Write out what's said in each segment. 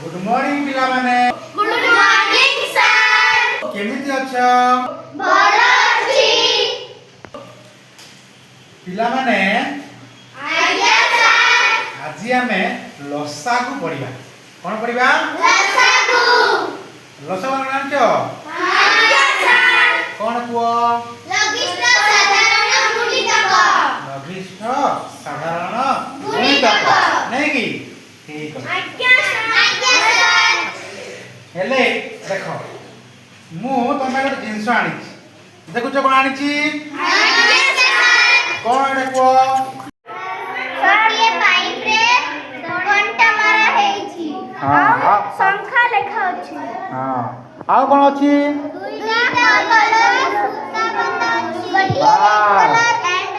Good morning पिला माने। Good morning sir. केमिति अछ? भलो अछि। पिला माने आज्ञा सर। आज आमे लसागु पढिबा। कोन पढिबा? लसागु। लसागु जानछो? आज्ञा सर। कोन कुओ? लघिष्ठ साधारण गुणितक। लघिष्ठ साधारण गुणितक नहीं की? ठीक है। आज्ञा सर। आज्ञा सर। हेले देखो मु तमे गोटे जिंस आनी देखुछ कोन आनी आज्ञा सर। कोन एटा को सर ये पाइप रे घंटा मारा हेछि। हां संख्या लेखा अछि। हां आ कोन अछि? दुईटा कलर सूता बंधा अछि। Colour and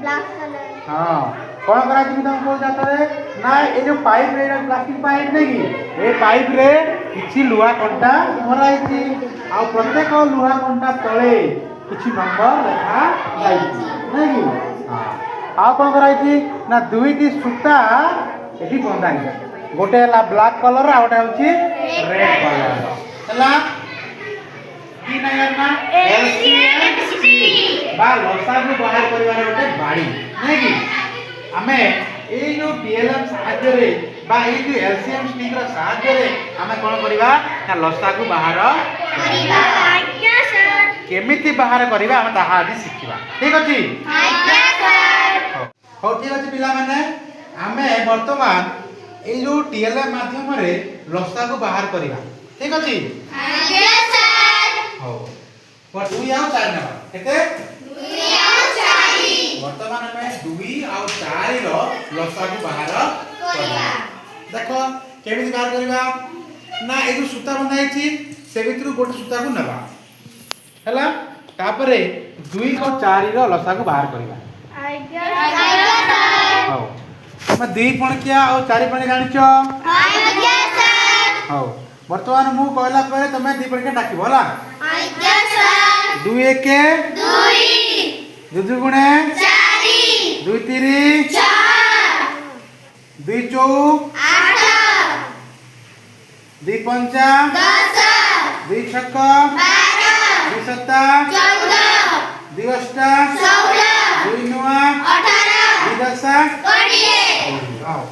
black colour. हां कोन करा कि तुम को जाता रे ना ए जो पाइप रे प्लास्टिक पाइप नहीं की ए पाइप रे किछि लुहा कंटा भराई छी आ प्रत्येक लुहा कंटा तळे किछि नंबर लेखा जाईछि नहीं की? हां आ कोन कराई छी ना दुईटी सूता एठी बंधा छै गोटे हला ब्लैक कलर आ गोटे होछि रेड कलर हला की ना यार ना एलसीएमसी बा लसागु बाहर परिवार गोटे बाड़ी नहीं की आमे ए जो डीएलएम साहाय्य रे बा ए जो एलसीएम स्टिक रा साहाय्य रे आमे कोन करिबा ना लसागु बाहर करिबा। आज्ञा सर। केमिति बाहर करिबा आमे ताहा आदि सिखिबा ठीक अछि? आज्ञा सर। हो ठीक अछि पिला माने आमे वर्तमान ए जो डीएलएम माध्यम रे लसागु बाहर करिबा ठीक अछि? आज्ञा सर। हो पर 2 आउ 4 नबा केते? 2 और 4। वर्तमान में 2 और 4 रो लसागु बाहर करिबा। देखो केमिति बाहर करिबा ना ए जो सूता बंधाई छी से भितरु गोटे सूता को नबा हैला तापरे 2 और 4 रो लसागु बाहर करिबा। आज्ञा सर। हो हम 2 पणकिया और 4 पणकिया जानिचो? आज्ञा सर। हो वर्तमान मु कहला परे तमे 2 पणकिया डाकिबो होला। आज्ञा सर। 2 1 2 2 गुणे 4 2 3 4 2 4 8 2 5 10 2 6 12 2 7 14 2 8 16 2 9 18 2 10 20। आओ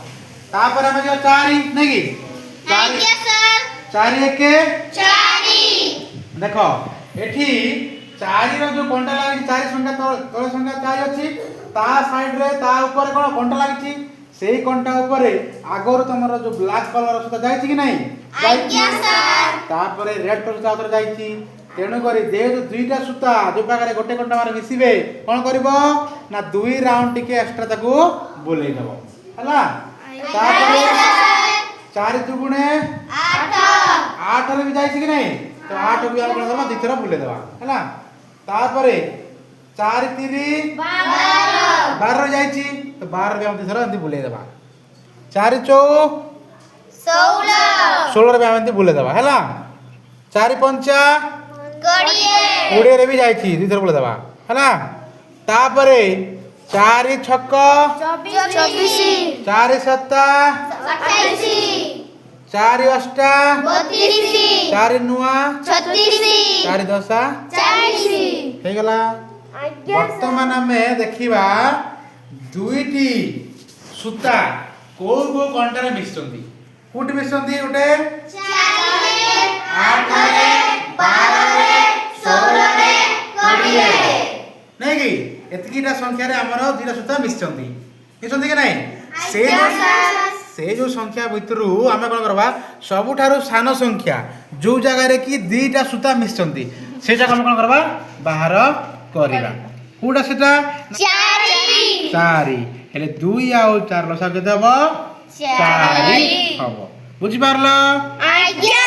तापर हम जो 4 नहीं की 4 आज्ञा सर। 4 1 4 देखो एठी 4 रो जो कंटा लागी 4 संख्या तळे संख्या 4 अछि ता साइड रे ता ऊपर कोन कंटा लागी सेही कंटा ऊपर आगोर तमरो जो ब्लैक कलर सुता जाईछि कि नहीं? आज्ञा सर। तापरे रेड कलर सुता उतर जाईछि तेणु करी जेहेतु दुईटा सूता जो पाखरे गोटे कंटा मारे मिसिबे कोन करबो ना 2 राउंड टिके एक्स्ट्रा ताको बोलेई दबो हला तापरे 4 दुगुणे 8 8 रे भी जाईछि कि नहीं तो 8 भी हम करबा दिथरा बुले देबा हला तापरे 4 3 12 जाईछि तो 12 रे हम दिथरा एंती बुले देबा 4 4 16 रे भी हम एंती बुले देबा हला 4 5 20 रे भी जाईछि दिथरा बुले देबा हला तापरे 4 6 24 4 7 28 4 8 32 4 9 36 4 10 40 हे गला वर्तमान में देखिबा दुईटी सूता को कंटा रे मिसचंती कोठी मिसचंती उठे 4 8 12 16 20 नहीं की एतकीटा संख्या रे हमरो दुईटा सूता मिसचंती मिसचंती के नहीं से जो संख्या भितरु आमे कोन करबा सबुठारु सान संख्या जो जगह रे की दुईटा सूता मिसचंती से जगह हम कोन करबा बाहर करिबा कोडा सेटा 4 हेले 2 आउ 4 लसा के देबो 4 हबो बुझि पारलो? आज्ञा